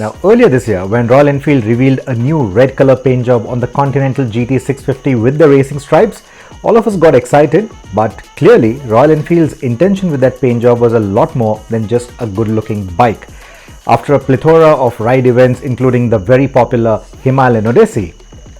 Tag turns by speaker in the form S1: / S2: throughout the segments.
S1: Now, earlier this year, when Royal Enfield revealed a new red color paint job on the Continental GT 650 with the racing stripes, all of us got excited, but clearly Royal Enfield's intention with that paint job was a lot more than just a good-looking bike. After a plethora of ride events including the very popular Himalayan Odyssey,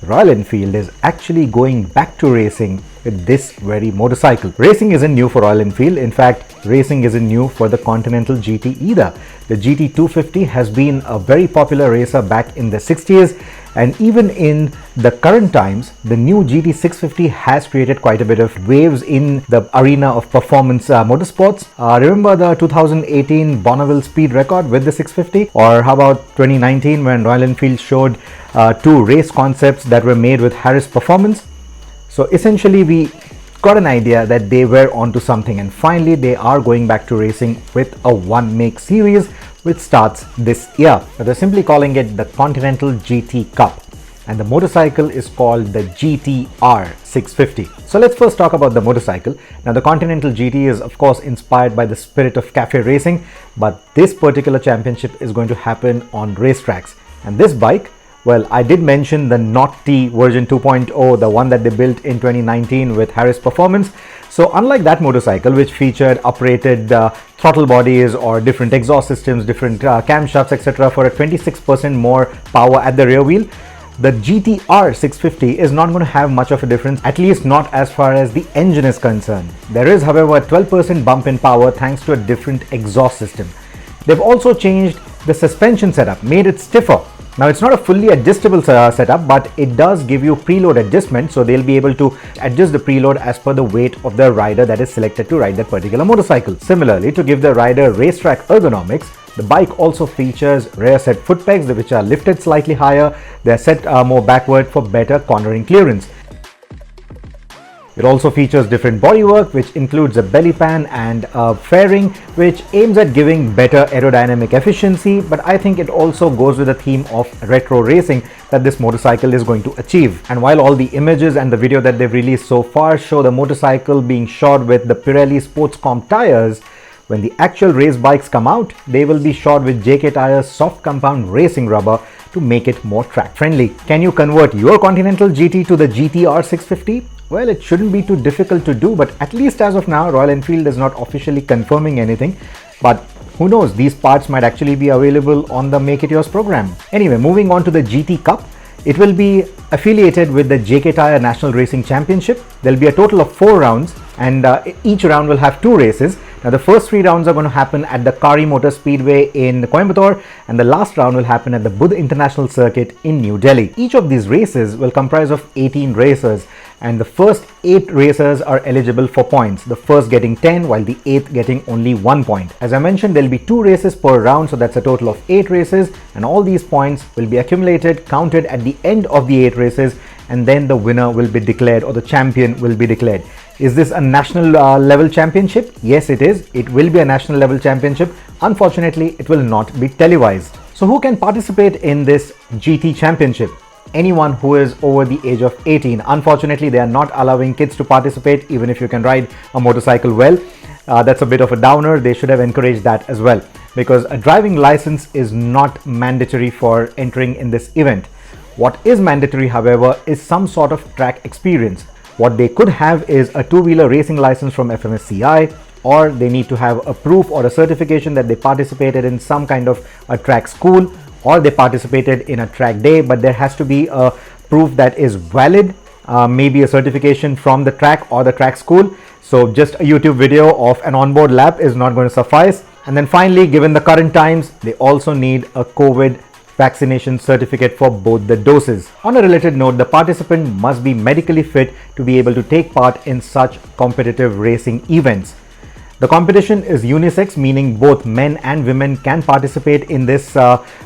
S1: Royal Enfield is actually going back to racing with this very motorcycle. Racing isn't new for Royal Enfield. In fact, racing isn't new for the Continental GT either. The GT 250 has been a very popular racer back in the 60s, and even in the current times, the new GT 650 has created quite a bit of waves in the arena of performance motorsports. Remember the 2018 Bonneville speed record with the 650? Or how about 2019 when Royal Enfield showed two race concepts that were made with Harris Performance? So essentially we got an idea that they were onto something, and finally they are going back to racing with a one make series which starts this year. They're simply calling it the Continental GT Cup, and the motorcycle is called the GTR 650. So let's first talk about the motorcycle. Now, the Continental GT is of course inspired by the spirit of cafe racing, but this particular championship is going to happen on racetracks. And this bike, well, I did mention the Knot T version 2.0, the one that they built in 2019 with Harris Performance. So unlike that motorcycle, which featured uprated throttle bodies or different exhaust systems, different camshafts, etc. for a 26% more power at the rear wheel, the GTR 650 is not going to have much of a difference, at least not as far as the engine is concerned. There is, however, a 12% bump in power thanks to a different exhaust system. They've also changed the suspension setup, made it stiffer. Now, it's not a fully adjustable setup, but it does give you preload adjustment, so they'll be able to adjust the preload as per the weight of the rider that is selected to ride that particular motorcycle. Similarly, to give the rider racetrack ergonomics, the bike also features rear set foot pegs which are lifted slightly higher. They're set more backward for better cornering clearance. It also features different bodywork, which includes a belly pan and a fairing, which aims at giving better aerodynamic efficiency, but I think it also goes with the theme of retro racing that this motorcycle is going to achieve. And while all the images and the video that they've released so far show the motorcycle being shod with the Pirelli Sportscom tires, when the actual race bikes come out, they will be shod with JK Tyre's soft compound racing rubber to make it more track friendly. Can you convert your Continental GT to the GTR 650? Well, it shouldn't be too difficult to do, but at least as of now, Royal Enfield is not officially confirming anything. But who knows, these parts might actually be available on the Make It Yours program. Anyway, moving on to the GT Cup. It will be affiliated with the JK Tyre National Racing Championship. There'll be a total of 4 rounds, and each round will have 2 races. Now, the first 3 rounds are going to happen at the Kari Motor Speedway in Coimbatore, and the last round will happen at the Buddh International Circuit in New Delhi. Each of these races will comprise of 18 racers, and the first 8 racers are eligible for points, the first getting 10 while the 8th getting only 1 point. As I mentioned, there will be 2 races per round, so that's a total of 8 races, and all these points will be accumulated, counted at the end of the 8 races, and then the winner will be declared, or the champion will be declared. Is this a national level championship? Yes, it is. It will be a national level championship. Unfortunately, it will not be televised. So who can participate in this GT championship? Anyone who is over the age of 18. Unfortunately, they are not allowing kids to participate, even if you can ride a motorcycle well. That's a bit of a downer. They should have encouraged that as well, because a driving license is not mandatory for entering in this event. What is mandatory, however, is some sort of track experience. What they could have is a 2-wheeler racing license from FMSCI, or they need to have a proof or a certification that they participated in some kind of a track school, or they participated in a track day, but there has to be a proof that is valid, maybe a certification from the track or the track school. So just a YouTube video of an onboard lap is not going to suffice. And then finally, given the current times, they also need a COVID vaccination certificate for both the doses. On a related note, the participant must be medically fit to be able to take part in such competitive racing events. The competition is unisex, meaning both men and women can participate in this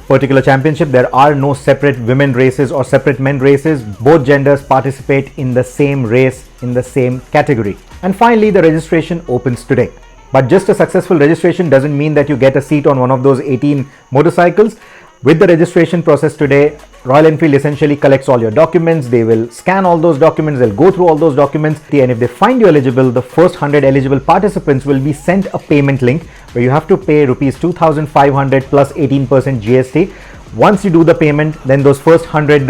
S1: particular championship. There are no separate women races or separate men races. Both genders participate in the same race in the same category. And finally, the registration opens today. But just a successful registration doesn't mean that you get a seat on one of those 18 motorcycles. With the registration process today, Royal Enfield essentially collects all your documents. They will scan all those documents, they'll go through all those documents, and if they find you eligible, the first 100 eligible participants will be sent a payment link where you have to pay rupees 2,500 plus 18% GST. Once you do the payment, then those first 100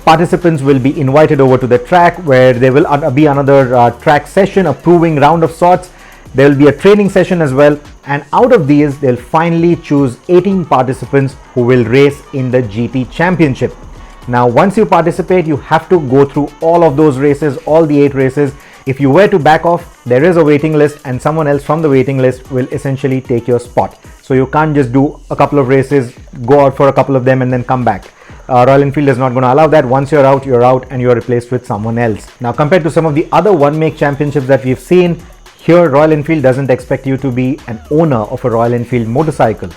S1: participants will be invited over to the track, where there will be another track session, a proving round of sorts. There will be a training session as well, and out of these they'll finally choose 18 participants who will race in the GT Championship. Now once you participate, you have to go through all of those races, all the 8 races. If you were to back off, there is a waiting list, and someone else from the waiting list will essentially take your spot. So you can't just do a couple of races, go out for a couple of them and then come back. Royal Enfield is not going to allow that. Once you're out, and you're replaced with someone else. Now compared to some of the other one-make championships that we've seen, here Royal Enfield doesn't expect you to be an owner of a Royal Enfield motorcycle.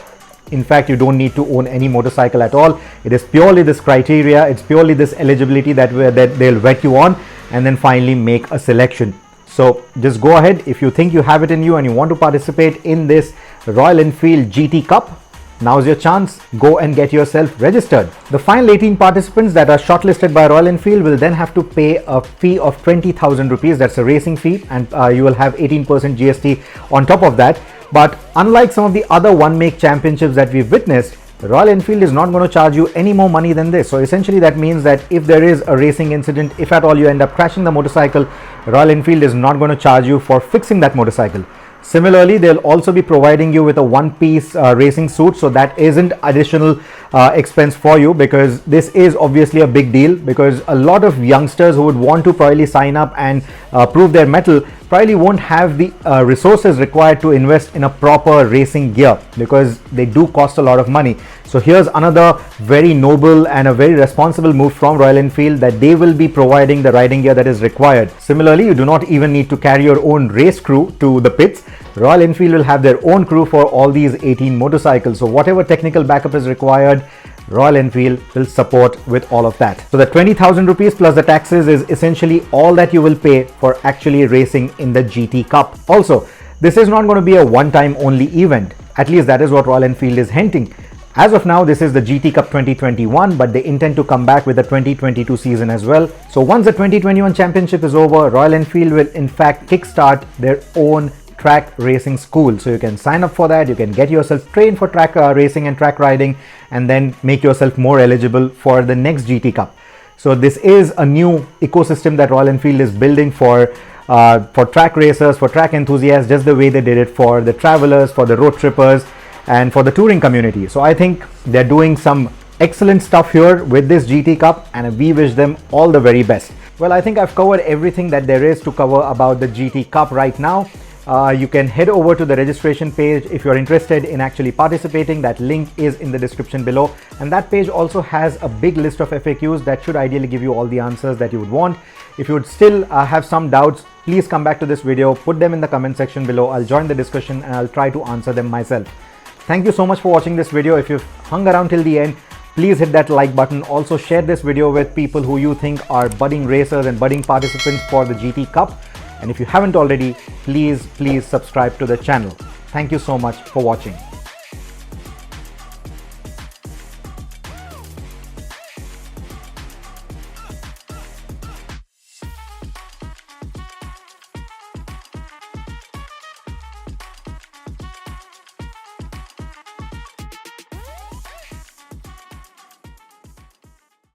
S1: In fact, you don't need to own any motorcycle at all. It is purely this criteria, it's purely this eligibility that they'll vet you on, and then finally make a selection. So just go ahead. If you think you have it in you and you want to participate in this Royal Enfield GT Cup, now's your chance. Go and get yourself registered. The final 18 participants that are shortlisted by Royal Enfield will then have to pay a fee of 20,000 rupees. That's a racing fee, and you will have 18% GST on top of that. But unlike some of the other one-make championships that we've witnessed, Royal Enfield is not going to charge you any more money than this. So essentially that means that if there is a racing incident, if at all you end up crashing the motorcycle, Royal Enfield is not going to charge you for fixing that motorcycle. Similarly, they'll also be providing you with a one-piece racing suit, so that isn't additional expense for you, because this is obviously a big deal, because a lot of youngsters who would want to probably sign up and prove their mettle probably won't have the resources required to invest in a proper racing gear, because they do cost a lot of money. So here's another very noble and a very responsible move from Royal Enfield, that they will be providing the riding gear that is required. Similarly, you do not even need to carry your own race crew to the pits. Royal Enfield will have their own crew for all these 18 motorcycles. So whatever technical backup is required, Royal Enfield will support with all of that. So the 20,000 rupees plus the taxes is essentially all that you will pay for actually racing in the GT Cup. Also, this is not going to be a one-time only event. At least that is what Royal Enfield is hinting. As of now, this is the GT Cup 2021, but they intend to come back with the 2022 season as well. So once the 2021 championship is over, Royal Enfield will in fact kickstart their own track racing school. So you can sign up for that, you can get yourself trained for track racing and track riding, and then make yourself more eligible for the next GT Cup. So this is a new ecosystem that Royal Enfield is building for track racers, for track enthusiasts, just the way they did it for the travelers, for the road trippers, and for the touring community. So I think they're doing some excellent stuff here with this GT Cup, and we wish them all the very best. Well, I think I've covered everything that there is to cover about the GT Cup right now. You can head over to the registration page if you're interested in actually participating. That link is in the description below, and that page also has a big list of FAQs that should ideally give you all the answers that you would want. If you would still have some doubts, please come back to this video, put them in the comment section below. I'll join the discussion and I'll try to answer them myself. Thank you so much for watching this video. If you've hung around till the end, please hit that like button. Also share this video with people who you think are budding racers and budding participants for the GT Cup. And if you haven't already, please subscribe to the channel. Thank you so much for watching.